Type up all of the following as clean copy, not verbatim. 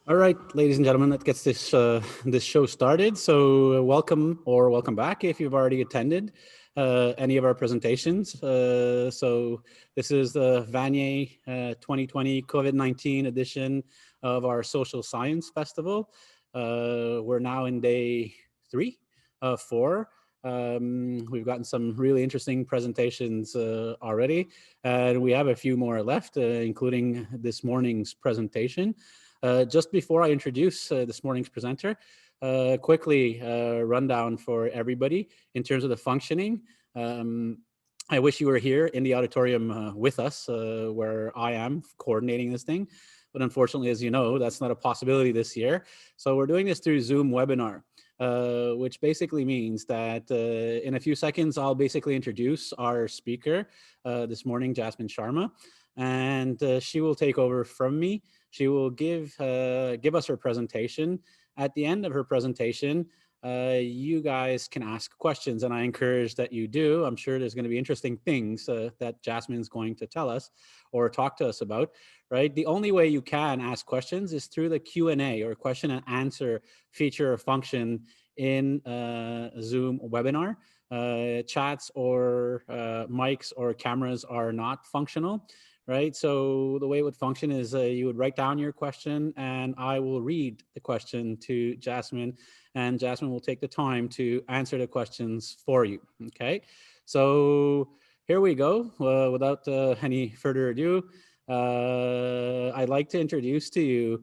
All right, ladies and gentlemen, let's get this show started. So welcome or welcome back if you've already attended any of our presentations. So this is the Vanier 2020 COVID-19 edition of our Social Science Festival. We're now in day 3 of 4. We've gotten some really interesting presentations already, and we have a few more left, including this morning's presentation. Just before I introduce this morning's presenter, quickly rundown for everybody in terms of the functioning. I wish you were here in the auditorium with us, where I am coordinating this thing. But unfortunately, as you know, that's not a possibility this year. So we're doing this through Zoom webinar, which basically means that in a few seconds, I'll basically introduce our speaker this morning, Jasmine Sharma, and she will take over from me. She will give us her presentation. At the end of her presentation, you guys can ask questions, and I encourage that you do. I'm sure there's going to be interesting things that Jasmine's going to tell us or talk to us about, right? The only way you can ask questions is through the Q&A or question and answer feature or function in Zoom webinar. Chats or mics or cameras are not functional. Right, so the way it would function is you would write down your question and I will read the question to Jasmine, and Jasmine will take the time to answer the questions for you, okay? So here we go. Without any further ado, I'd like to introduce to you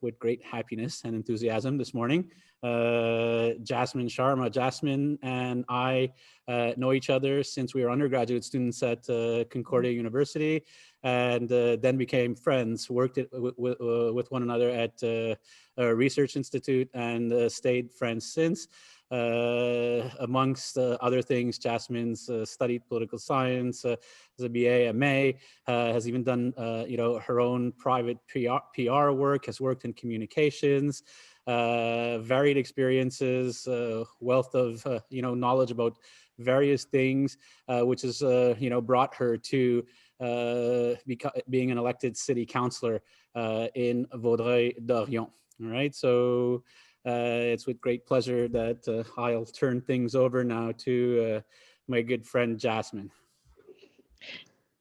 with great happiness and enthusiasm this morning, Jasmine Sharma. Jasmine and I know each other since we were undergraduate students at Concordia University, and then became friends, worked with one another at a research institute, and stayed friends since. Amongst other things, Jasmine's studied political science, has a BA, MA, has even done her own private PR work, has worked in communications, varied experiences, wealth of knowledge about various things, which has brought her to being an elected city councillor in Vaudreuil-Dorion. All right, so it's with great pleasure that I'll turn things over now to my good friend Jasmine.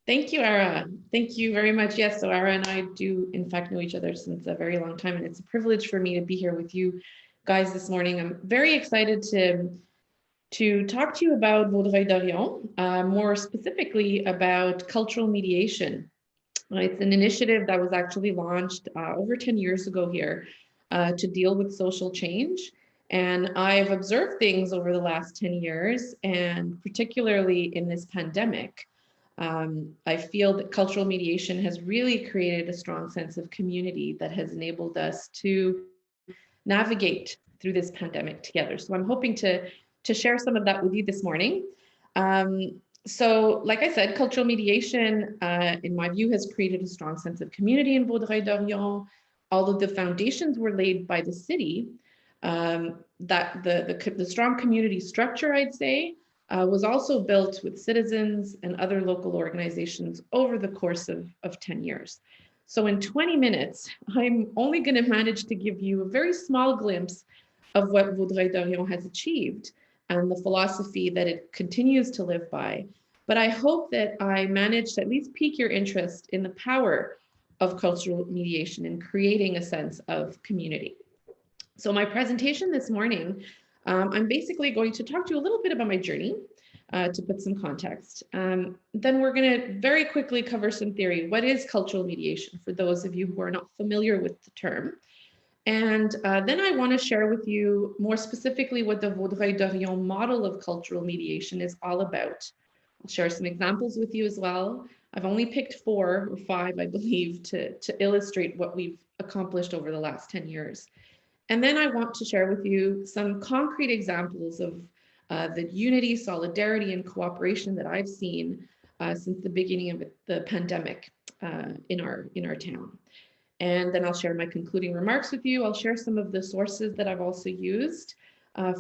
Thank you, Ara. Thank you very much. Yes, so Ara and I do in fact know each other since a very long time, and it's a privilege for me to be here with you guys this morning. I'm very excited to talk to you about Vaudreuil-Dorion, more specifically about cultural mediation. It's an initiative that was actually launched over 10 years ago here to deal with social change. And I've observed things over the last 10 years, and particularly in this pandemic, I feel that cultural mediation has really created a strong sense of community that has enabled us to navigate through this pandemic together. So I'm hoping to share some of that with you this morning. So like I said, cultural mediation, in my view, has created a strong sense of community in Vaudreuil-Dorion. Although the foundations were laid by the city, that the strong community structure, I'd say, was also built with citizens and other local organizations over the course of 10 years. So in 20 minutes, I'm only going to manage to give you a very small glimpse of what Vaudreuil-Dorion has achieved and the philosophy that it continues to live by. But I hope that I managed to at least pique your interest in the power of cultural mediation in creating a sense of community. So my presentation this morning, I'm basically going to talk to you a little bit about my journey to put some context. Then we're going to very quickly cover some theory. What is cultural mediation for those of you who are not familiar with the term? And then I want to share with you more specifically what the Vaudreuil-Dorion model of cultural mediation is all about. I'll share some examples with you as well. I've only picked 4 or 5, I believe, to illustrate what we've accomplished over the last 10 years. And then I want to share with you some concrete examples of the unity, solidarity, and cooperation that I've seen since the beginning of the pandemic in our town. And then I'll share my concluding remarks with you. I'll share some of the sources that I've also used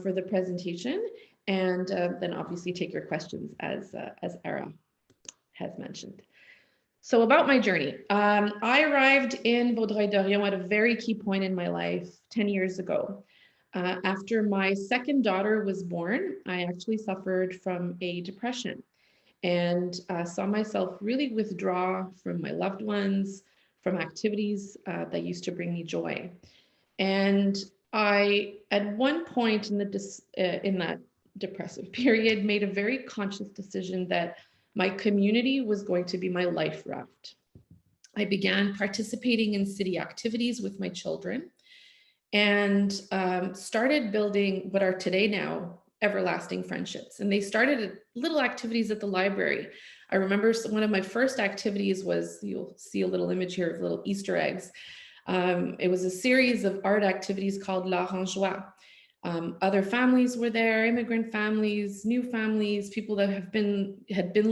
for the presentation, and then obviously take your questions as Ara has mentioned. So about my journey, I arrived in Vaudreuil-Dorion at a very key point in my life 10 years ago. After my second daughter was born, I actually suffered from a depression and saw myself really withdraw from my loved ones, from activities that used to bring me joy. And I, at one point in that depressive period, made a very conscious decision that my community was going to be my life raft. I began participating in city activities with my children and started building what are today now everlasting friendships. And they started at little activities at the library. I remember one of my first activities was, you'll see a little image here of little Easter eggs. It was a series of art activities called L'Orangeois. Other families were there, immigrant families, new families, people that had been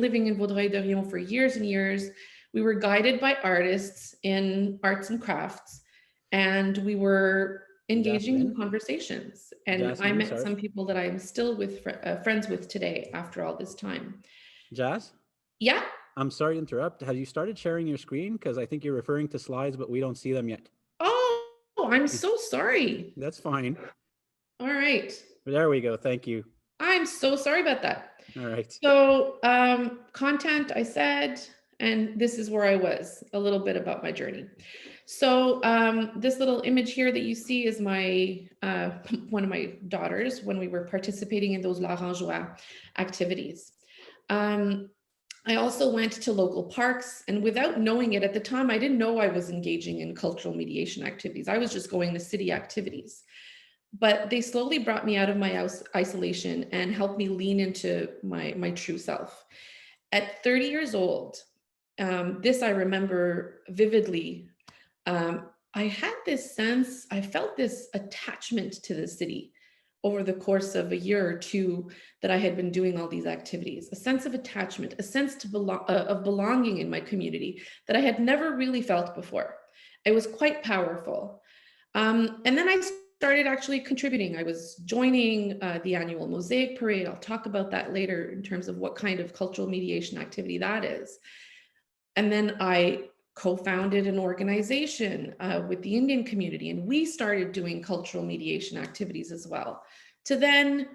living in Vaudreuil-Dorion for years and years. We were guided by artists in arts and crafts, and we were engaging in conversations. And Jasmine, I met sorry. some people that I'm still friends with today after all this time. Jas? Yeah. I'm sorry to interrupt. Have you started sharing your screen? Because I think you're referring to slides, but we don't see them yet. Oh, I'm so sorry. That's fine. All right. There we go. Thank you. I'm so sorry about that. All right. So content, I said, and this is where I was, a little bit about my journey. So this little image here that you see is my one of my daughters when we were participating in those L'Orangeois activities. I also went to local parks, and without knowing it at the time, I didn't know I was engaging in cultural mediation activities. I was just going to city activities. But they slowly brought me out of my isolation and helped me lean into my true self. At 30 years old, this I remember vividly. I had this sense, I felt this attachment to the city over the course of a year or two that I had been doing all these activities, a sense of attachment, a sense of belonging in my community that I had never really felt before. It was quite powerful. And then I started actually contributing. I was joining the annual Mosaic Parade. I'll talk about that later in terms of what kind of cultural mediation activity that is. And then I co-founded an organization with the Indian community, and we started doing cultural mediation activities as well. To then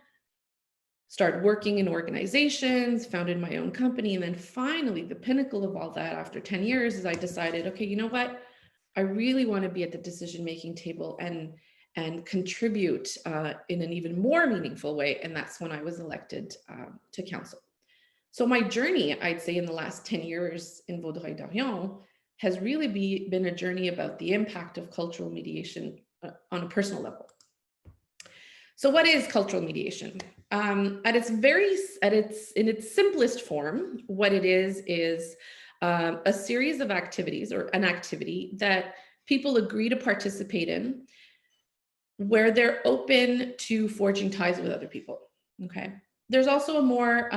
start working in organizations, founded my own company, and then finally the pinnacle of all that after 10 years is I decided, okay, you know what? I really want to be at the decision-making table and contribute in an even more meaningful way. And that's when I was elected to council. So my journey, I'd say in the last 10 years in Vaudreuil-Dorion has really been a journey about the impact of cultural mediation on a personal level. So what is cultural mediation? In its simplest form, what it is a series of activities or an activity that people agree to participate in where they're open to forging ties with other people, okay? There's also a more,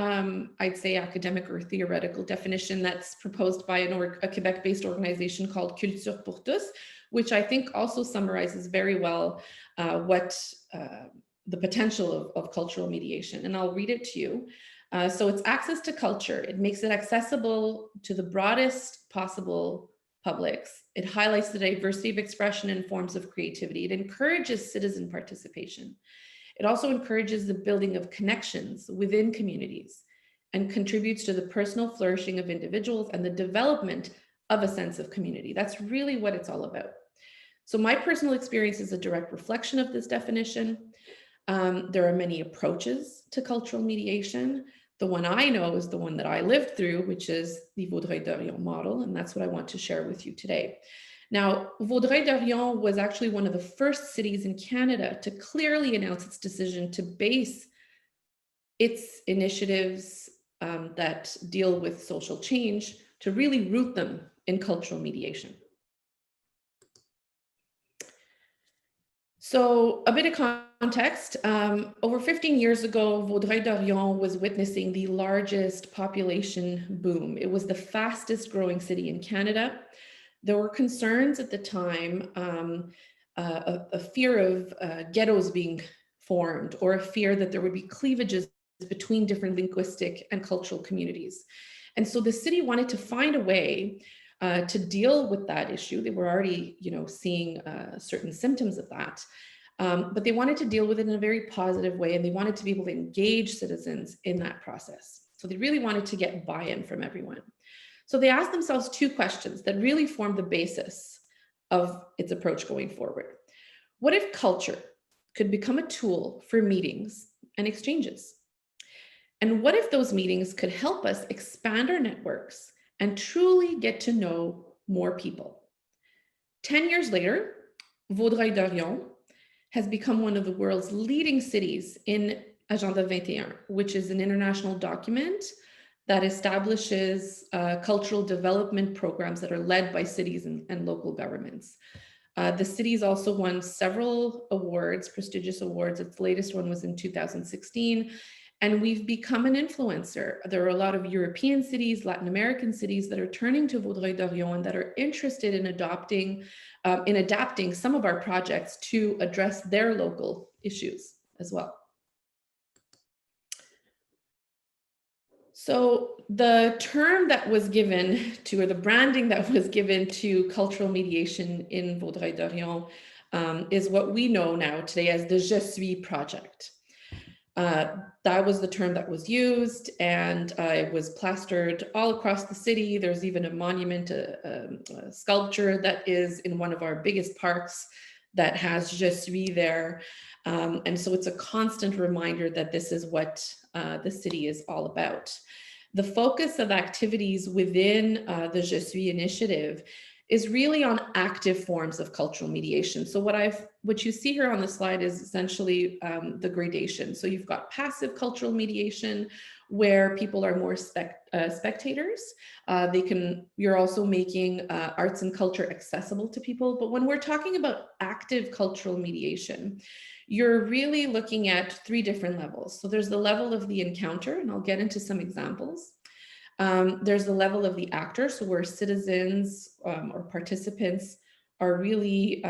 I'd say, academic or theoretical definition that's proposed by a Quebec-based organization called Culture pour tous, which I think also summarizes very well what the potential of cultural mediation. And I'll read it to you. So it's access to culture. It makes it accessible to the broadest possible publics. It highlights the diversity of expression and forms of creativity. It encourages citizen participation. It also encourages the building of connections within communities and contributes to the personal flourishing of individuals and the development of a sense of community. That's really what it's all about. So my personal experience is a direct reflection of this definition. There are many approaches to cultural mediation. The one I know is the one that I lived through, which is the Vaudreuil-Dorion model, and that's what I want to share with you today. Now, Vaudreuil-Dorion was actually one of the first cities in Canada to clearly announce its decision to base its initiatives that deal with social change, to really root them in cultural mediation. So a bit of context, over 15 years ago, Vaudreuil-Dorion was witnessing the largest population boom. It was the fastest growing city in Canada. There were concerns at the time, a fear of ghettos being formed, or a fear that there would be cleavages between different linguistic and cultural communities. And so the city wanted to find a way to deal with that issue. They were already, seeing certain symptoms of that. But they wanted to deal with it in a very positive way, and they wanted to be able to engage citizens in that process. So they really wanted to get buy-in from everyone. So they asked themselves two questions that really formed the basis of its approach going forward. What if culture could become a tool for meetings and exchanges? And what if those meetings could help us expand our networks and truly get to know more people? 10 years later, Vaudreuil-Dorion has become one of the world's leading cities in Agenda 21, which is an international document that establishes cultural development programs that are led by cities and local governments. The city's also won several awards, prestigious awards. Its latest one was in 2016. And we've become an influencer. There are a lot of European cities, Latin American cities that are turning to Vaudreuil-Dorion and that are interested in adapting some of our projects to address their local issues as well. So the term that was given to, or the branding that was given to cultural mediation in Vaudreuil-Dorion is what we know now today as the Jesuit Project. That was the term that was used, and it was plastered all across the city. There's even a monument, a sculpture that is in one of our biggest parks that has Jesuit there. And so it's a constant reminder that this is what the city is all about. The focus of activities within the Jesuit initiative is really on active forms of cultural mediation. So what you see here on the slide is essentially the gradation. So you've got passive cultural mediation, where people are more spectators. You're also making arts and culture accessible to people. But when we're talking about active cultural mediation, you're really looking at three different levels. So there's the level of the encounter, and I'll get into some examples. There's the level of the actor, so where citizens or participants are really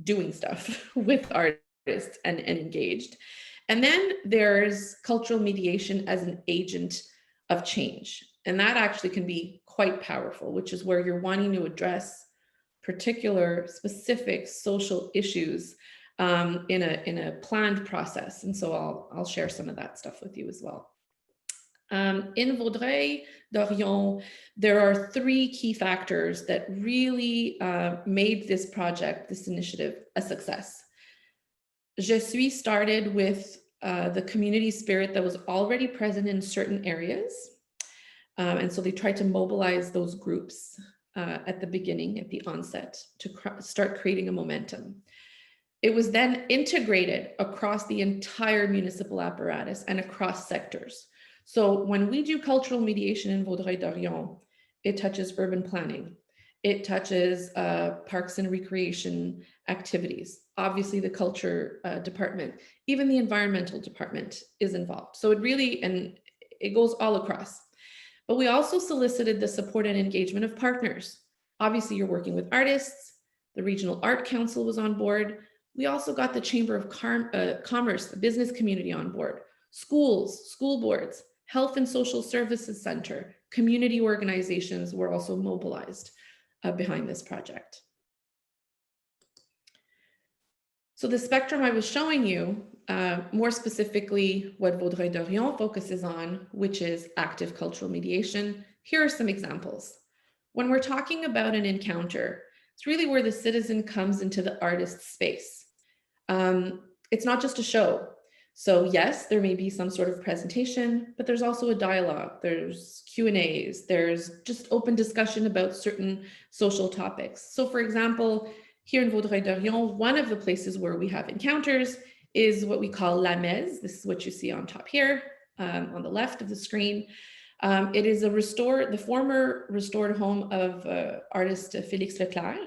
doing stuff with artists and engaged. And then there's cultural mediation as an agent of change. And that actually can be quite powerful, which is where you're wanting to address particular specific social issues in a planned process. And so I'll share some of that stuff with you as well. In Vaudreuil-Dorion, there are three key factors that really made this project, this initiative, a success. Jesuit started with the community spirit that was already present in certain areas. And so they tried to mobilize those groups at the beginning, at the onset, to start creating a momentum. It was then integrated across the entire municipal apparatus and across sectors. So when we do cultural mediation in Vaudreuil-Dorion, it touches urban planning. It touches parks and recreation activities. Obviously, the culture department, even the environmental department is involved. So it goes all across. But we also solicited the support and engagement of partners. Obviously, you're working with artists. The Regional Art Council was on board. We also got the Chamber of Commerce, the business community on board, schools, school boards, Health and Social Services Center, community organizations were also mobilized behind this project. So the spectrum I was showing you, more specifically what Vaudreuil-Dorion focuses on, which is active cultural mediation. Here are some examples. When we're talking about an encounter, it's really where the citizen comes into the artist's space. It's not just a show. So yes, there may be some sort of presentation, but there's also a dialogue, there's Q&As, there's just open discussion about certain social topics. So for example, here in Vaudreuil-Dorion, one of the places where we have encounters is what we call La Meze. This is what you see on top here, on the left of the screen. It is the former restored home of artist Félix Leclerc.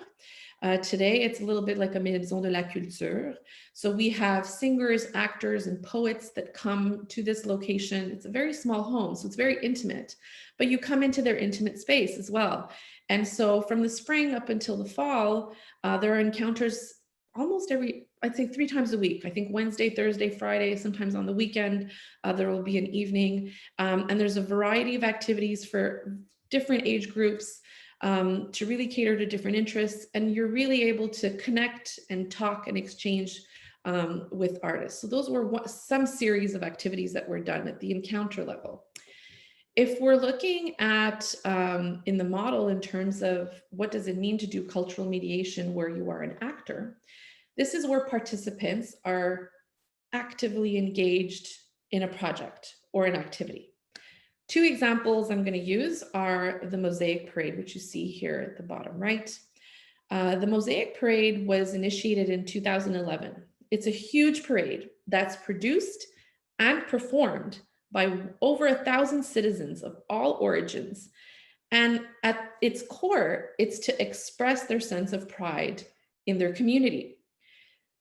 Today, it's a little bit like a maison de la culture. So we have singers, actors, and poets that come to this location. It's a very small home, so it's very intimate, but you come into their intimate space as well. And so from the spring up until the fall, there are encounters almost I'd say 3 times a week. I think Wednesday, Thursday, Friday, sometimes on the weekend, there will be an evening. And there's a variety of activities for different age groups to really cater to different interests. And you're really able to connect and talk and exchange with artists. So those were some series of activities that were done at the encounter level. If we're looking at in the model in terms of what does it mean to do cultural mediation where you are an actor, this is where participants are actively engaged in a project or an activity. 2 examples I'm going to use are the Mosaic Parade, which you see here at the bottom right. The Mosaic Parade was initiated in 2011. It's a huge parade that's produced and performed by over 1,000 citizens of all origins. And at its core, it's to express their sense of pride in their community.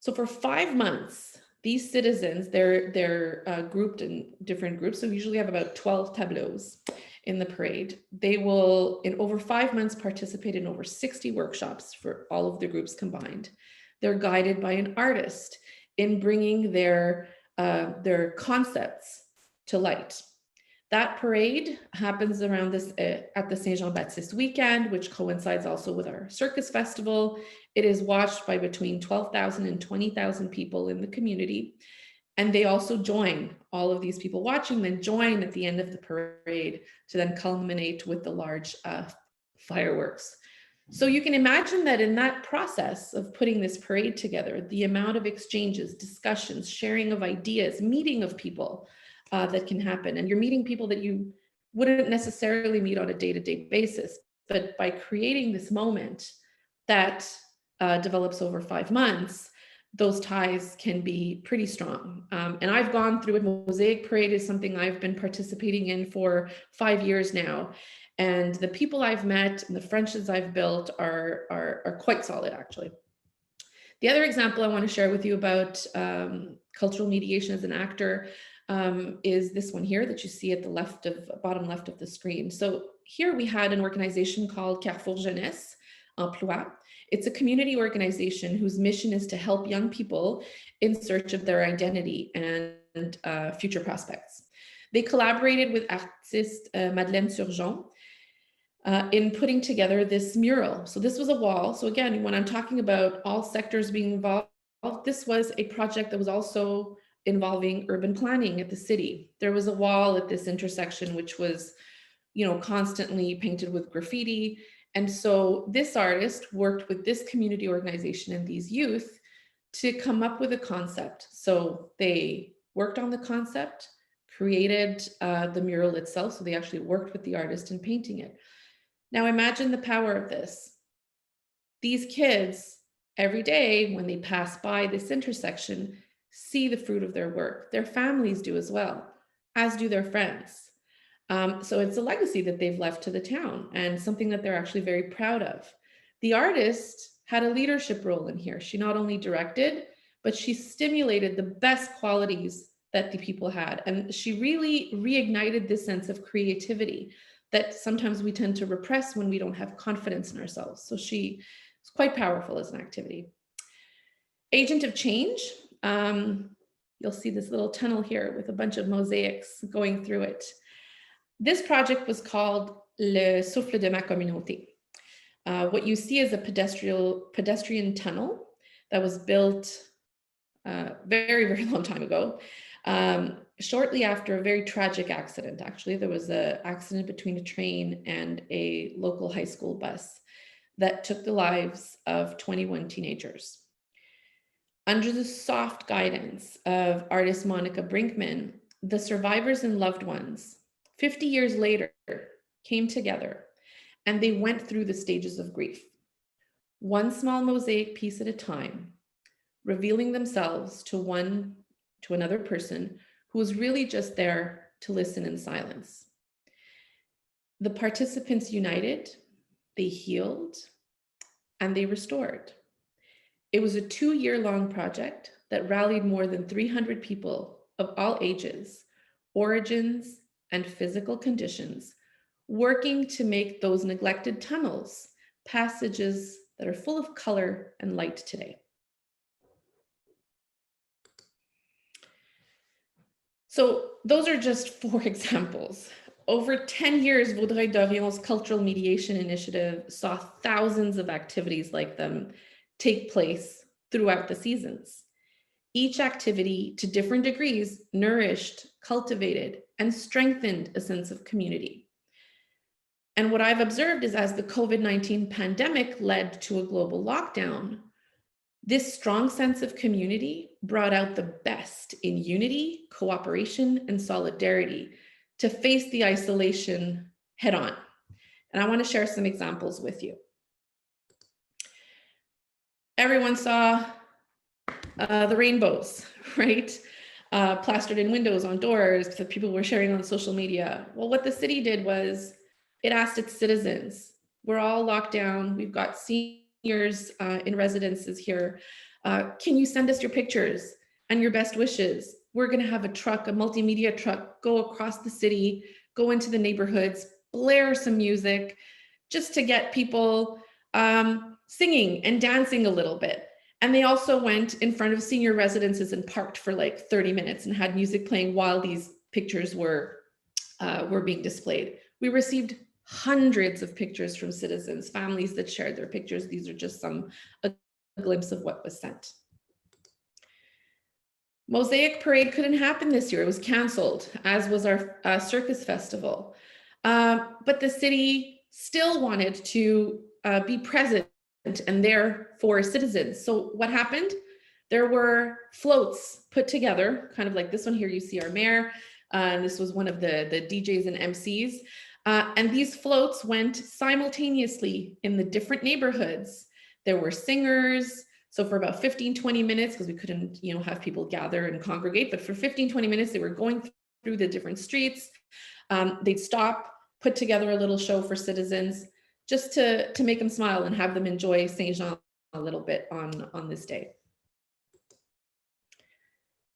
So for 5 months, these citizens, they're grouped in different groups. So we usually have about 12 tableaus in the parade. They will, in over 5 months, participate in over 60 workshops for all of the groups combined. They're guided by an artist in bringing their concepts to light. That parade happens around this at the Saint Jean-Baptiste weekend, which coincides also with our circus festival. It is watched by between 12,000 and 20,000 people in the community. And they also join, all of these people watching, then join at the end of the parade to then culminate with the large fireworks. So you can imagine that in that process of putting this parade together, the amount of exchanges, discussions, sharing of ideas, meeting of people that can happen. And you're meeting people that you wouldn't necessarily meet on a day-to-day basis, but by creating this moment that develops over 5 months, those ties can be pretty strong. And I've gone through it. Mosaic Parade is something I've been participating in for 5 years now. And the people I've met and the friendships I've built are quite solid, actually. The other example I want to share with you about cultural mediation as an actor is this one here that you see at the bottom left of the screen. So here we had an organization called Carrefour Jeunesse Emploi. It's a community organization whose mission is to help young people in search of their identity and future prospects. They collaborated with artist Madeleine Surgeon in putting together this mural. So this was a wall. So again, when I'm talking about all sectors being involved, this was a project that was also involving urban planning at the city. There was a wall at this intersection, which was, constantly painted with graffiti. And so this artist worked with this community organization and these youth to come up with a concept. So they worked on the concept, created the mural itself. So they actually worked with the artist in painting it. Now imagine the power of this. These kids, every day when they pass by this intersection, see the fruit of their work. Their families do as well, as do their friends. So it's a legacy that they've left to the town and something that they're actually very proud of. The artist had a leadership role in here. She not only directed, but she stimulated the best qualities that the people had. And she really reignited this sense of creativity that sometimes we tend to repress when we don't have confidence in ourselves. So she was quite powerful as an activity. Agent of change. You'll see this little tunnel here with a bunch of mosaics going through it. This project was called Le Souffle de ma communauté. What you see is a pedestrian tunnel that was built very, very long time ago. Shortly after a very tragic accident, actually, there was an accident between a train and a local high school bus that took the lives of 21 teenagers. Under the soft guidance of artist Monica Brinkman, the survivors and loved ones, 50 years later, came together and they went through the stages of grief, one small mosaic piece at a time, revealing themselves to another person who was really just there to listen in silence. The participants united, they healed, and they restored. It was a 2-year-long project that rallied more than 300 people of all ages, origins, and physical conditions, working to make those neglected tunnels passages that are full of color and light today. So those are just 4 examples. Over 10 years, Vaudreuil-Dorion's cultural mediation initiative saw thousands of activities like them take place throughout the seasons. Each activity, to different degrees, nourished, cultivated, and strengthened a sense of community. And what I've observed is as the COVID-19 pandemic led to a global lockdown, this strong sense of community brought out the best in unity, cooperation, and solidarity to face the isolation head on. And I want to share some examples with you. Everyone saw the rainbows, right? Plastered in windows, on doors, that people were sharing on social media. Well, what the city did was it asked its citizens, we're all locked down, we've got seniors in residences here. Can you send us your pictures and your best wishes? We're gonna have a truck, a multimedia truck, go across the city, go into the neighborhoods, blare some music, just to get people singing and dancing a little bit. And they also went in front of senior residences and parked for like 30 minutes and had music playing while these pictures were being displayed. We received hundreds of pictures from citizens, families that shared their pictures. These are just a glimpse of what was sent. Mosaic Parade couldn't happen this year. It was canceled, as was our circus festival. But the city still wanted to be present and there for citizens. So what happened? There were floats put together, kind of like this one here. You see our mayor, and this was one of the DJs and MCs. And these floats went simultaneously in the different neighborhoods. There were singers. So for about 15, 20 minutes, because we couldn't, have people gather and congregate, but for 15, 20 minutes, they were going through the different streets. They'd stop, put together a little show for citizens, just to make them smile and have them enjoy Saint-Jean a little bit on this day.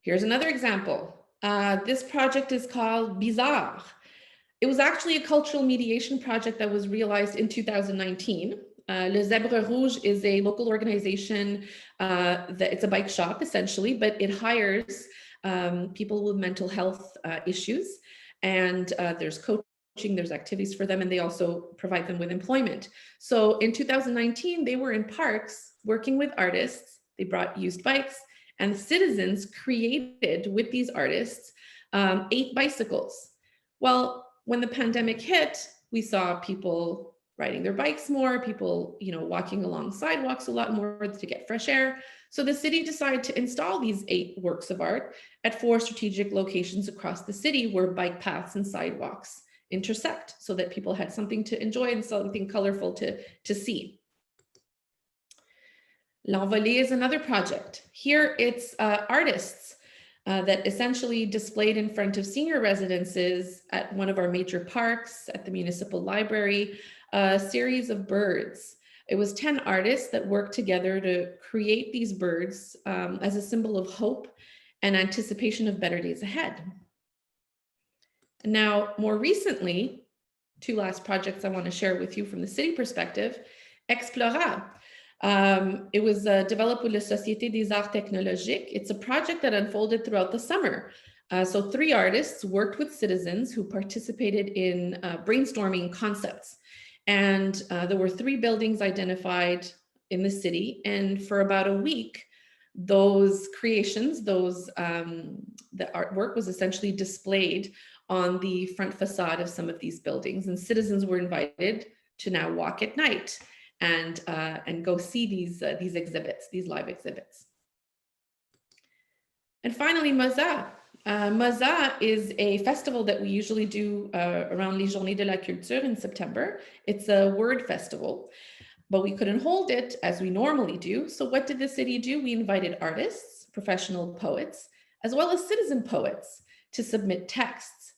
Here's another example. This project is called Bizarre. It was actually a cultural mediation project that was realized in 2019. Le Zèbre Rouge is a local organization that it's a bike shop essentially, but it hires people with mental health issues, and there's coaching, there's activities for them, and they also provide them with employment. So in 2019, they were in parks working with artists. They brought used bikes, and citizens created with these artists 8 bicycles. Well, when the pandemic hit, we saw people riding their bikes more, people, walking along sidewalks a lot more to get fresh air. So the city decided to install these 8 works of art at 4 strategic locations across the city where bike paths and sidewalks intersect, so that people had something to enjoy and something colorful to see. L'Envolée is another project. Here it's artists that essentially displayed in front of senior residences at one of our major parks, at the municipal library, a series of birds. It was 10 artists that worked together to create these birds as a symbol of hope and anticipation of better days ahead. Now, more recently, 2 last projects I want to share with you from the city perspective. Explora. It was developed with La Société des Arts Technologiques. It's a project that unfolded throughout the summer. So 3 artists worked with citizens who participated in brainstorming concepts. And there were 3 buildings identified in the city. And for about a week, those creations, the artwork was essentially displayed on the front facade of some of these buildings, and citizens were invited to now walk at night and go see these exhibits, these live exhibits. And finally, Maza. Maza is a festival that we usually do around les Journées de la Culture in September. It's a word festival, but we couldn't hold it as we normally do. So what did the city do? We invited artists, professional poets, as well as citizen poets to submit texts.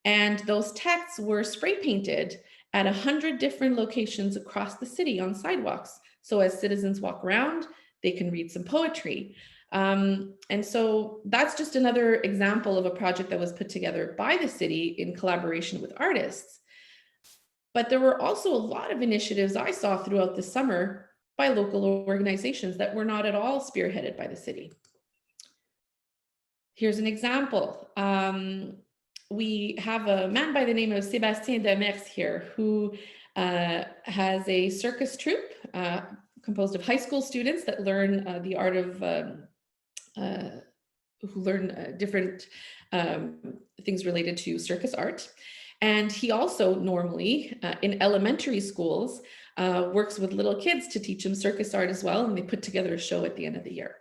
And those texts were spray painted at 100 different locations across the city on sidewalks. So as citizens walk around, they can read some poetry. And so that's just another example of a project that was put together by the city in collaboration with artists. But there were also a lot of initiatives I saw throughout the summer by local organizations that were not at all spearheaded by the city. Here's an example. We have a man by the name of Sébastien Demers here who has a circus troupe composed of high school students that learn the art of, who learn different things related to circus art. And he also normally in elementary schools works with little kids to teach them circus art as well. And they put together a show at the end of the year.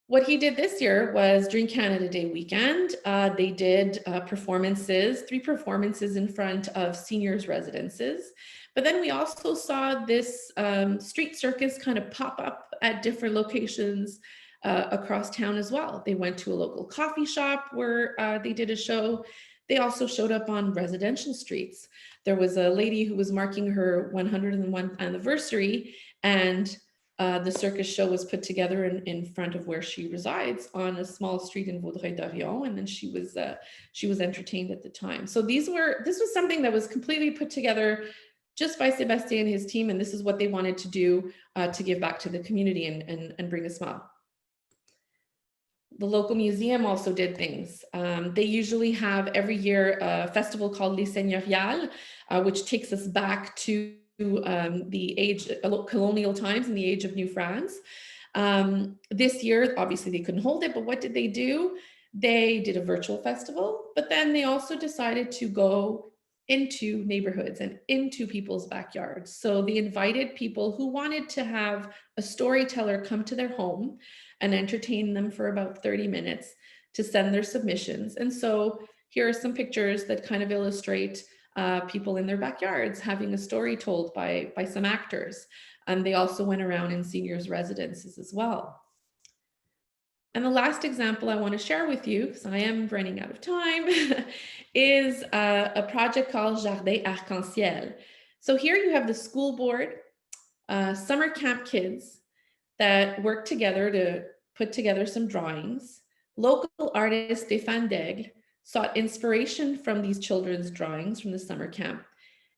What he did this year was during Canada Day weekend, they did performances, 3 performances in front of seniors' residences. But then we also saw this street circus kind of pop up at different locations across town as well. They went to a local coffee shop where they did a show. They also showed up on residential streets. There was a lady who was marking her 101st anniversary, and the circus show was put together in front of where she resides on a small street in Vaudreuil-Dorion, and then she was entertained at the time. So this was something that was completely put together just by Sébastien and his team, and this is what they wanted to do to give back to the community and bring a smile. The local museum also did things. They usually have every year a festival called Les Seigneuriales, which takes us back to the age, colonial times in the age of New France. This year, obviously they couldn't hold it, but what did they do? They did a virtual festival, but then they also decided to go into neighborhoods and into people's backyards. So they invited people who wanted to have a storyteller come to their home and entertain them for about 30 minutes to send their submissions. And so here are some pictures that kind of illustrate people in their backyards having a story told by some actors. And they also went around in seniors' residences as well. And the last example I want to share with you, because I am running out of time, is a project called Jardin Arc-en-Ciel. So here you have the school board, summer camp kids that work together to put together some drawings. Local artist Stéphane Daigle sought inspiration from these children's drawings from the summer camp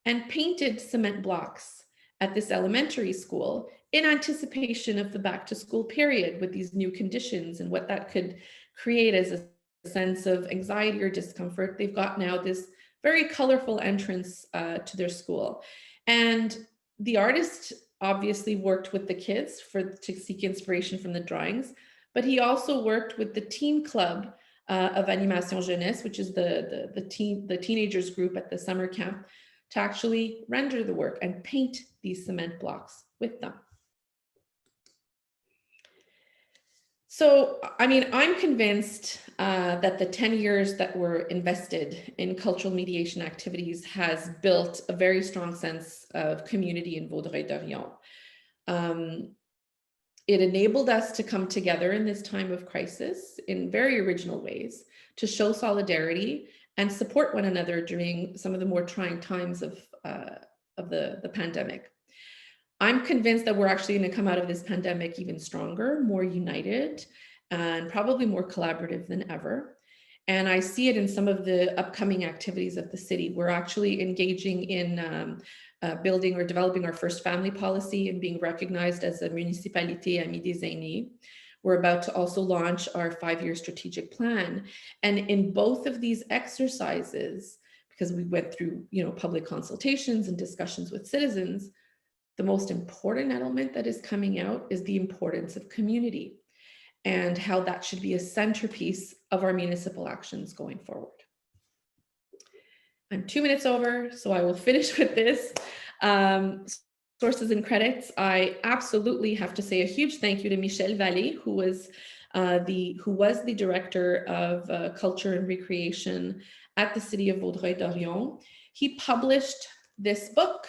and painted cement blocks at this elementary school in anticipation of the back to school period with these new conditions and what that could create as a sense of anxiety or discomfort. They've got now this very colorful entrance to their school. And the artist obviously worked with the kids to seek inspiration from the drawings, but he also worked with the teen club of Animation Jeunesse, which is the teenagers group at the summer camp, to actually render the work and paint these cement blocks with them. So, I mean, I'm convinced that the 10 years that were invested in cultural mediation activities has built a very strong sense of community in Vaudreuil-Dorion. It enabled us to come together in this time of crisis in very original ways to show solidarity and support one another during some of the more trying times of the pandemic. I'm convinced that we're actually going to come out of this pandemic even stronger, more united, and probably more collaborative than ever. And I see it in some of the upcoming activities of the city. We're actually engaging in building or developing our first family policy and being recognized as a municipalité amie des aînés. We're about to also launch our 5-year strategic plan. And in both of these exercises, because we went through, public consultations and discussions with citizens, the most important element that is coming out is the importance of community and how that should be a centerpiece of our municipal actions going forward. I'm 2 minutes over, so I will finish with this. Sources and credits. I absolutely have to say a huge thank you to Michel Vallée, who was the director of culture and recreation at the city of Vaudreuil-Dorion. He published this book.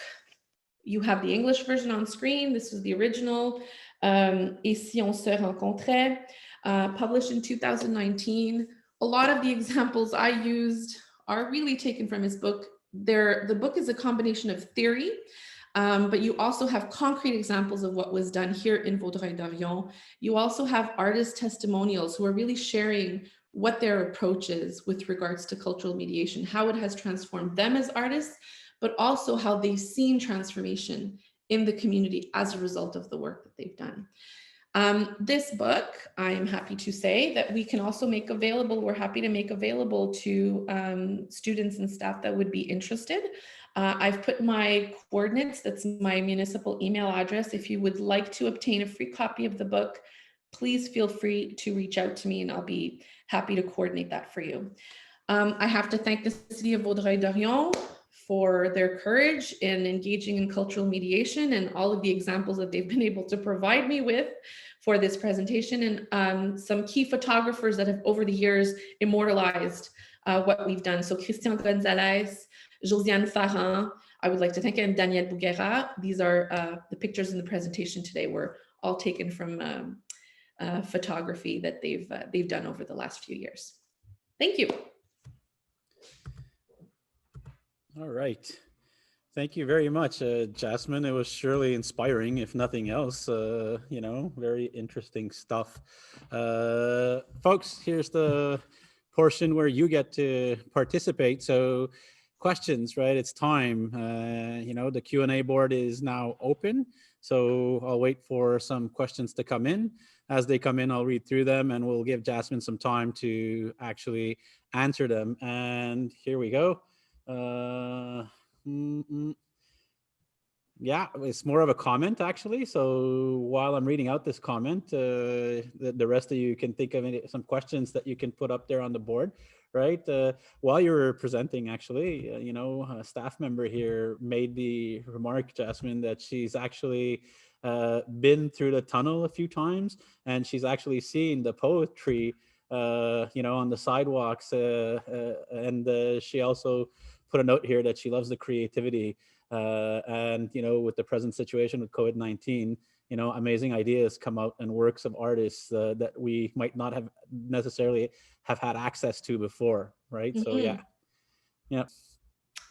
You have the English version on screen. This was the original, Et si on se rencontrait, published in 2019. A lot of the examples I used are really taken from his book. The book is a combination of theory, but you also have concrete examples of what was done here in Vaudreuil-Dorion. You also have artist testimonials who are really sharing what their approach is with regards to cultural mediation, how it has transformed them as artists, but also how they've seen transformation in the community as a result of the work that they've done. This book, I'm happy to say that we can also make available, we're happy to make available to students and staff that would be interested. I've put my coordinates, that's my municipal email address. If you would like to obtain a free copy of the book, please feel free to reach out to me and I'll be happy to coordinate that for you. I have to thank the City of Vaudreuil-Dorion for their courage in engaging in cultural mediation and all of the examples that they've been able to provide me with for this presentation, and some key photographers that have over the years immortalized what we've done. So Christian Gonzalez, Josiane Farran, I would like to thank, and Daniel Bouguera. These are the pictures in the presentation today were all taken from photography that they've done over the last few years. Thank you. All right. Thank you very much, Jasmine. It was surely inspiring, if nothing else. You know, very interesting stuff. Folks, here's the portion where you get to participate. So questions, right? It's time. You know, the Q&A board is now open. So I'll wait for some questions to come in. As they come in, I'll read through them and we'll give Jasmine some time to actually answer them. And here we go. Yeah, it's more of a comment actually. So while I'm reading out this comment, the rest of you can think of some questions that you can put up there on the board, right? While you were presenting, actually, you know, a staff member here made the remark, Jasmine, that she's actually been through the tunnel a few times, and she's actually seen the poetry, you know, on the sidewalks, and she also put a note here that she loves the creativity. And, you know, with the present situation with COVID-19, you know, amazing ideas come out and works of artists that we might not have necessarily have had access to before, right? Mm-hmm. So yeah.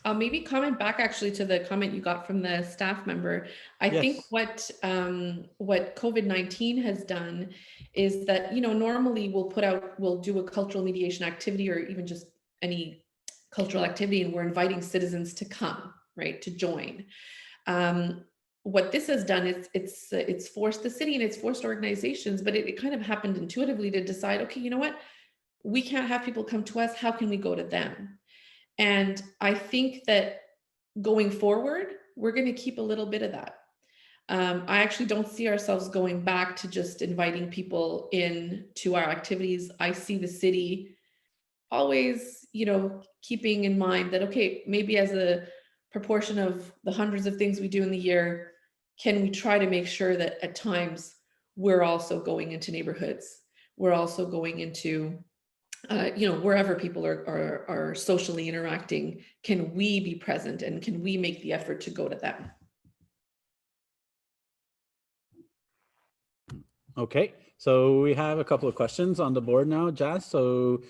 I'll maybe comment back actually to the comment you got from the staff member. I think what COVID-19 has done is that, you know, normally we'll do a cultural mediation activity or even just any cultural activity, and we're inviting citizens to come, right, to join. What this has done is it's forced the city and it's forced organizations, but it kind of happened intuitively to decide, okay, you know what, we can't have people come to us, how can we go to them? And I think that going forward, we're going to keep a little bit of that. I actually don't see ourselves going back to just inviting people in to our activities. I see the city always, you know, keeping in mind that, okay, maybe as a proportion of the hundreds of things we do in the year, can we try to make sure that at times we're also going into neighborhoods, we're also going into you know, wherever people are socially interacting, can we be present and can we make the effort to go to them? Okay, so we have a couple of questions on the board now, Jazz. So,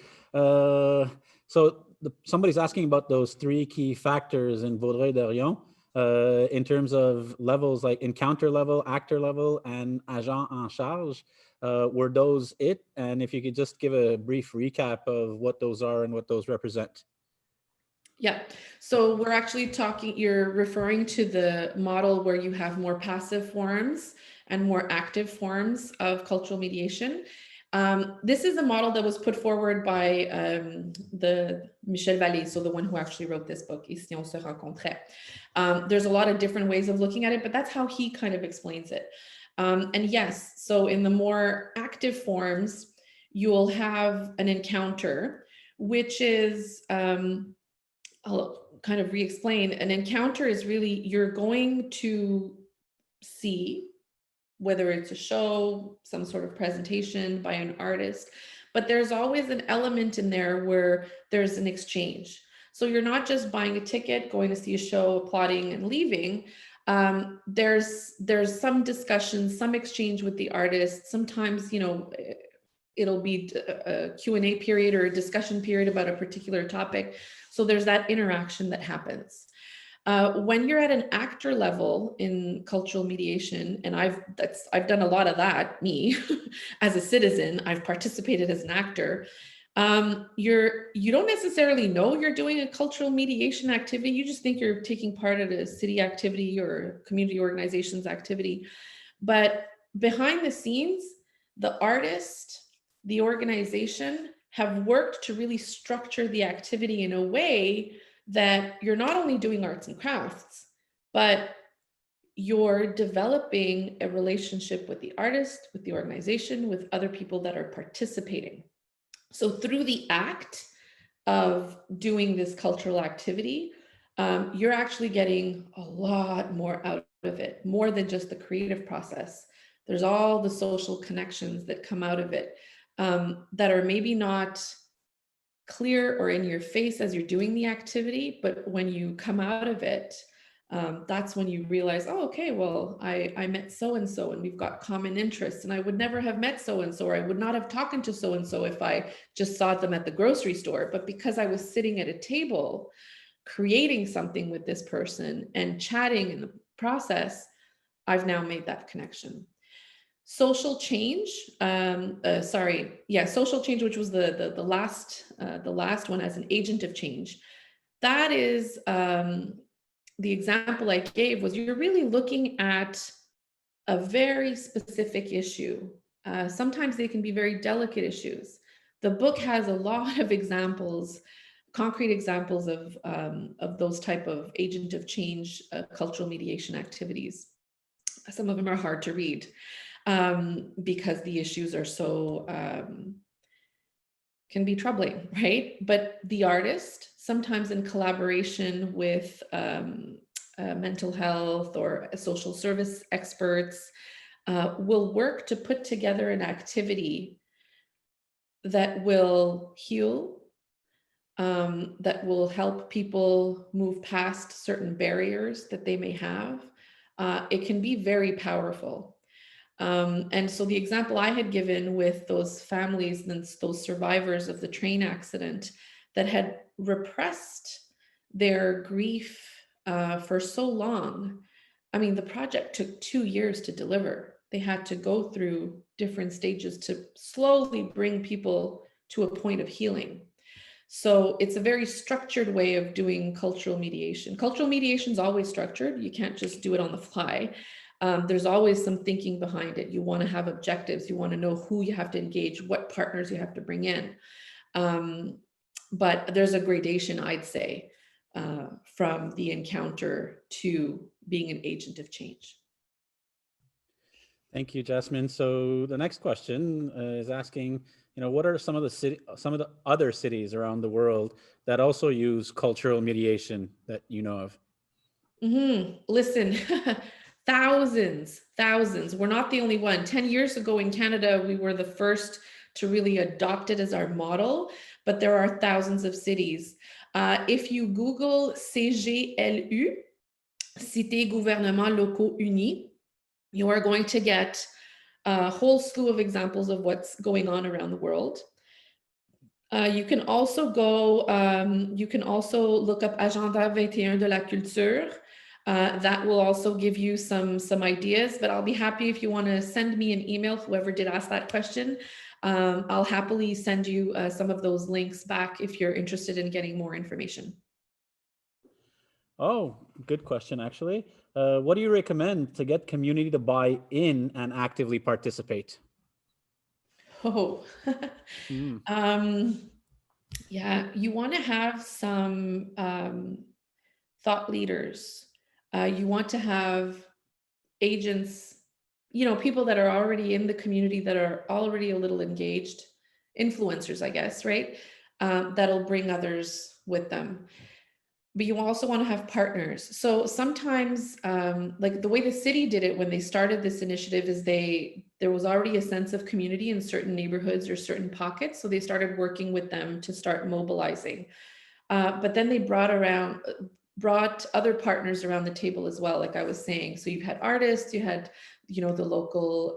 somebody's asking about those three key factors in Vaudreuil-Dorion in terms of levels like encounter level, actor level, and agent en charge. Were those it? And if you could just give a brief recap of what those are and what those represent. Yeah, so we're actually talking, you're referring to the model where you have more passive forms and more active forms of cultural mediation. This is a model that was put forward by the Michel Vallée, so the one who actually wrote this book, Ici on se rencontrait. There's a lot of different ways of looking at it, but that's how he kind of explains it. And yes, so in the more active forms, you'll have an encounter, which is, I'll kind of re-explain. An encounter is really, you're going to see, whether it's a show, some sort of presentation by an artist, but there's always an element in there where there's an exchange. So you're not just buying a ticket, going to see a show, applauding and leaving. There's some discussion, some exchange with the artist. Sometimes, you know, it'll be a Q&A period or a discussion period about a particular topic. So there's that interaction that happens. When you're at an actor level in cultural mediation, and I've done a lot of that, me, as a citizen, I've participated as an actor. You don't necessarily know you're doing a cultural mediation activity. You just think you're taking part in a city activity or community organization's activity. But behind the scenes, the artist, the organization have worked to really structure the activity in a way that you're not only doing arts and crafts, but you're developing a relationship with the artist, with the organization, with other people that are participating. So through the act of doing this cultural activity, you're actually getting a lot more out of it, more than just the creative process. There's all the social connections that come out of it, that are maybe not clear or in your face as you're doing the activity, but when you come out of it, that's when you realize, oh, okay, well, I met so-and-so and we've got common interests, and I would never have met so-and-so, or I would not have talked to so-and-so if I just saw them at the grocery store. But because I was sitting at a table, creating something with this person and chatting in the process, I've now made that connection. Social change, social change, which was the last one as an agent of change. That is, the example I gave was, you're really looking at a very specific issue. Sometimes they can be very delicate issues. The book has a lot of examples, concrete examples of those type of agent of change, cultural mediation activities. Some of them are hard to read, because the issues are so, can be troubling, right? But the artist, sometimes in collaboration with mental health or social service experts, will work to put together an activity that will heal, that will help people move past certain barriers that they may have. It can be very powerful. And so the example I had given with those families and those survivors of the train accident that had repressed their grief for so long, I mean, the project took 2 years to deliver. They had to go through different stages to slowly bring people to a point of healing. So it's a very structured way of doing cultural mediation. Cultural mediation is always structured. You can't just do it on the fly. There's always some thinking behind it. You want to have objectives. You want to know who you have to engage, what partners you have to bring in. But there's a gradation, I'd say, from the encounter to being an agent of change. Thank you, Jasmine. So the next question is asking, what are some of the other cities around the world that also use cultural mediation that you know of? Listen, thousands. We're not the only one. 10 years ago in Canada, we were the first to really adopt it as our model, but there are thousands of cities. If you Google CGLU, Cités Gouvernements Locaux Unis, you are going to get a whole slew of examples of what's going on around the world. You can also look up Agenda 21 de la Culture. That will also give you some ideas, but I'll be happy if you want to send me an email, whoever did ask that question. I'll happily send you some of those links back if you're interested in getting more information. Oh, good question, actually. What do you recommend to get community to buy in and actively participate? Oh, yeah, you want to have some thought leaders. You want to have agents, people that are already in the community, that are already a little engaged, influencers, I guess, right? That'll bring others with them. But you also want to have partners. So sometimes, like the way the city did it when they started this initiative is there was already a sense of community in certain neighborhoods or certain pockets. So they started working with them to start mobilizing. But then they brought other partners around the table as well, like I was saying. So you've had artists, you had, the local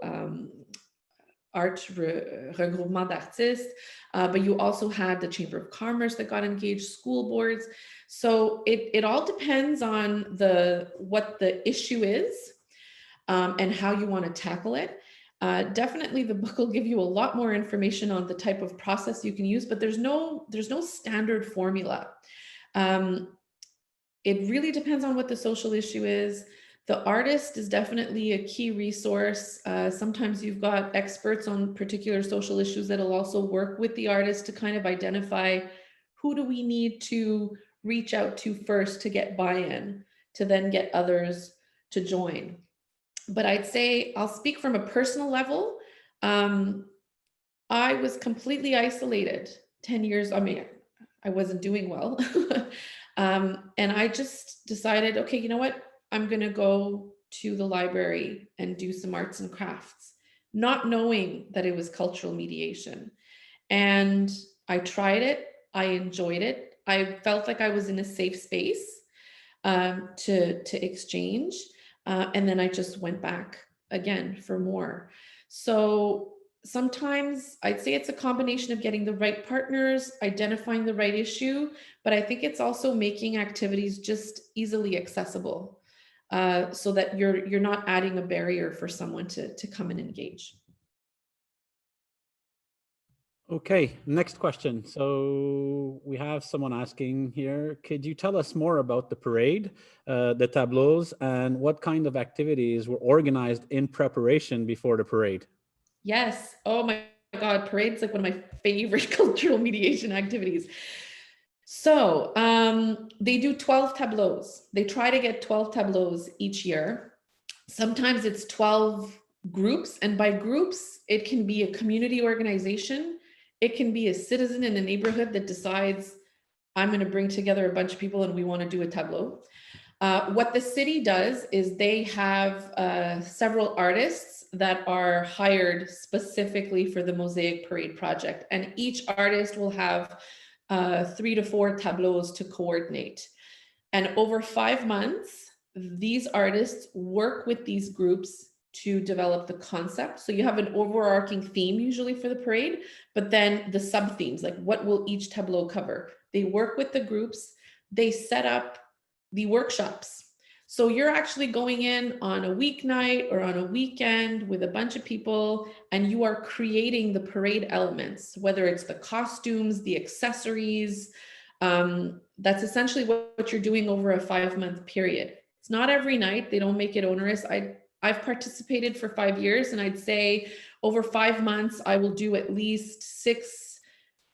art regroupement d'artistes, but you also had the Chamber of Commerce that got engaged, school boards. So it all depends on what the issue is, and how you want to tackle it. Definitely the book will give you a lot more information on the type of process you can use, but there's no standard formula. It really depends on what the social issue is. The artist is definitely a key resource. Sometimes you've got experts on particular social issues that'll also work with the artist to kind of identify who do we need to reach out to first to get buy-in, to then get others to join. But I'd say I'll speak from a personal level. I was completely isolated 10 years. I mean, I wasn't doing well. And I just decided, okay, you know what? I'm going to go to the library and do some arts and crafts, not knowing that it was cultural mediation. And I tried it. I enjoyed it. I felt like I was in a safe space to exchange. And then I just went back again for more. So sometimes I'd say it's a combination of getting the right partners, identifying the right issue, but I think it's also making activities just easily accessible, so that you're not adding a barrier for someone to come and engage. Okay, next question. So we have someone asking here, could you tell us more about the parade, the tableaus, and what kind of activities were organized in preparation before the parade? Yes. Oh my God, parade's like one of my favorite cultural mediation activities. So they do 12 tableaus. They try to get 12 tableaus each year. Sometimes it's 12 groups, and by groups, it can be a community organization. It can be a citizen in a neighborhood that decides, I'm going to bring together a bunch of people and we want to do a tableau. What the city does is they have several artists that are hired specifically for the Mosaic Parade project, and each artist will have 3 to 4 tableaus to coordinate. And over 5 months, these artists work with these groups to develop the concept. So you have an overarching theme usually for the parade, but then the sub themes, like what will each tableau cover? They work with the groups, they set up the workshops. So you're actually going in on a weeknight or on a weekend with a bunch of people, and you are creating the parade elements, whether it's the costumes, the accessories. That's essentially what you're doing over a 5-month period. It's not every night. They don't make it onerous. I've participated for 5 years, and I'd say over 5 months, I will do at least 6,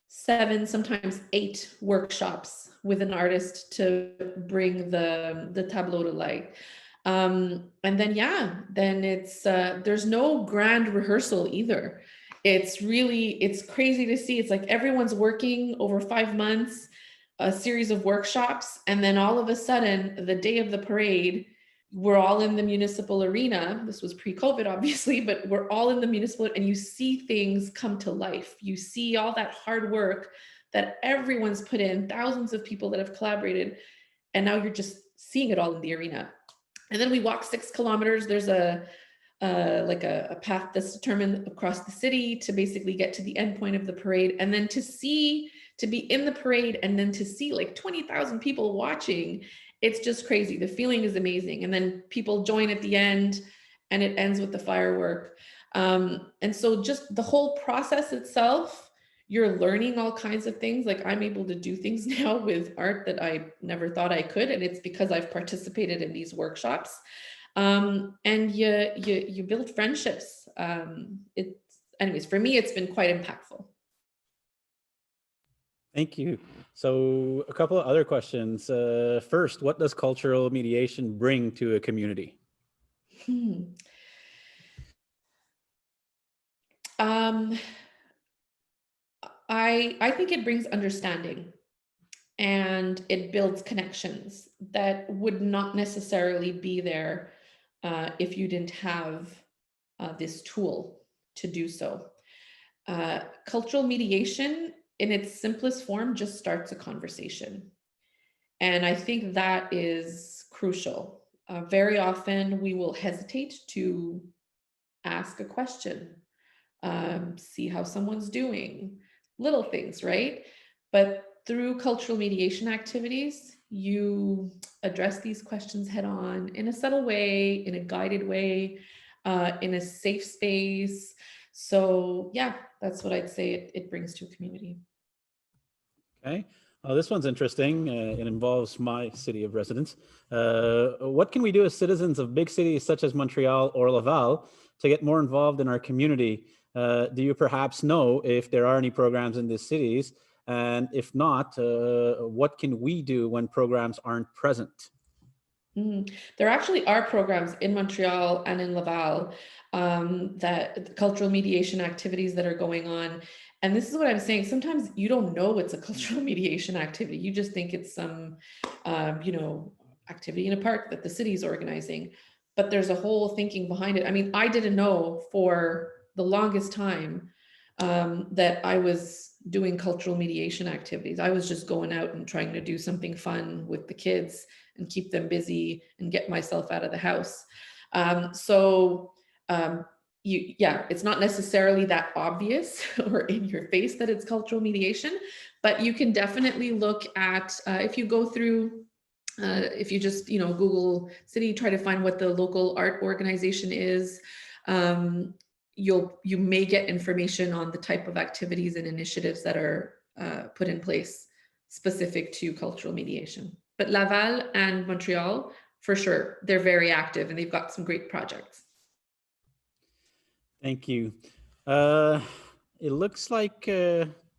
7, sometimes 8 workshops with an artist to bring the tableau to light. And then, yeah, then it's, there's no grand rehearsal either. It's crazy to see. It's like everyone's working over 5 months, a series of workshops, and then all of a sudden, the day of the parade, we're all in the municipal arena. This was pre-COVID, obviously, but we're all in the municipal, and you see things come to life. You see all that hard work that everyone's put in, thousands of people that have collaborated, and now you're just seeing it all in the arena. And then we walk 6 kilometers. There's a path that's determined across the city to basically get to the end point of the parade, and then to be in the parade and then to see like 20,000 people watching. It's just crazy. The feeling is amazing. And then people join at the end, and it ends with the firework. And so just the whole process itself, you're learning all kinds of things. Like I'm able to do things now with art that I never thought I could. And it's because I've participated in these workshops. And you build friendships. Anyways, for me, it's been quite impactful. Thank you. So a couple of other questions. First, what does cultural mediation bring to a community? I think it brings understanding, and it builds connections that would not necessarily be there if you didn't have this tool to do so. Cultural mediation in its simplest form just starts a conversation. And I think that is crucial. Very often we will hesitate to ask a question, see how someone's doing, little things, right? But through cultural mediation activities, you address these questions head on in a subtle way, in a guided way, in a safe space. So yeah, that's what I'd say it brings to a community. Okay. Oh, this one's interesting. It involves my city of residence. What can we do as citizens of big cities such as Montreal or Laval to get more involved in our community? Do you perhaps know if there are any programs in these cities? And if not, what can we do when programs aren't present? There actually are programs in Montreal and in Laval, that cultural mediation activities that are going on. And this is what I'm saying. Sometimes you don't know it's a cultural mediation activity. You just think it's some, you know, activity in a park that the city is organizing. But there's a whole thinking behind it. I mean, I didn't know for the longest time, that I was doing cultural mediation activities. I was just going out and trying to do something fun with the kids and keep them busy and get myself out of the house. So yeah, it's not necessarily that obvious or in your face that it's cultural mediation, but you can definitely look at, if you go through, if you just, you know, Google city, try to find what the local art organization is, you may get information on the type of activities and initiatives that are put in place specific to cultural mediation. But Laval and Montreal, for sure, they're very active and they've got some great projects. Thank you. It looks like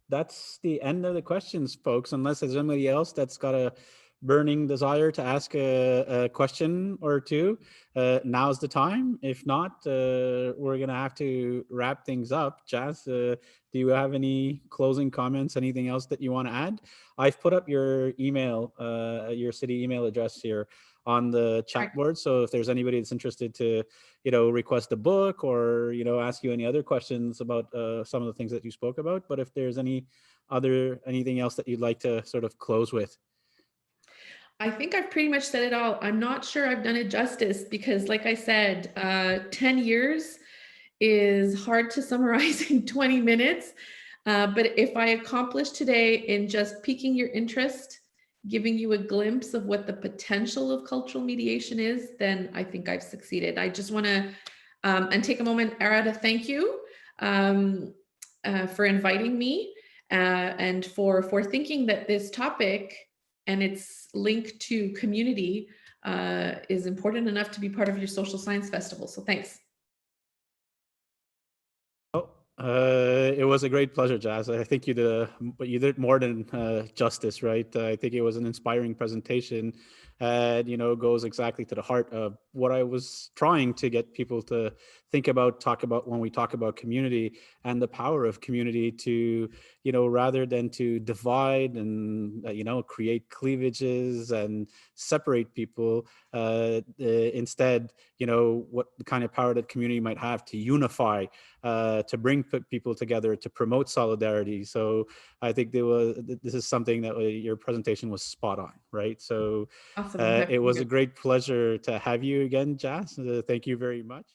that's the end of the questions, folks, unless there's anybody else that's got a burning desire to ask a question or two. Now's the time. If not, we're going to have to wrap things up. Jazz, do you have any closing comments, anything else that you want to add? I've put up your email, your city email address here on the chat board. So if there's anybody that's interested to, you know, request a book or, you know, ask you any other questions about some of the things that you spoke about, but if there's anything else that you'd like to sort of close with. I think I've pretty much said it all. I'm not sure I've done it justice because, like I said, 10 years is hard to summarize in 20 minutes. But if I accomplish today in just piquing your interest, giving you a glimpse of what the potential of cultural mediation is, then I think I've succeeded. I just want to and take a moment, Ara, to thank you for inviting me and for thinking that this topic and its link to community is important enough to be part of your social science festival. So thanks. It was a great pleasure, Jazz. I think you did more than justice, right? I think it was an inspiring presentation, and you know, goes exactly to the heart of what I was trying to get people to think about, talk about when we talk about community and the power of community to, you know, rather than to divide and you know, create cleavages and separate people. Instead, you know, what the kind of power that community might have to unify, to bring people together, to promote solidarity. So I think this is something that your presentation was spot on, right? So Awesome. it was a great pleasure to have you again, Jas. Thank you very much.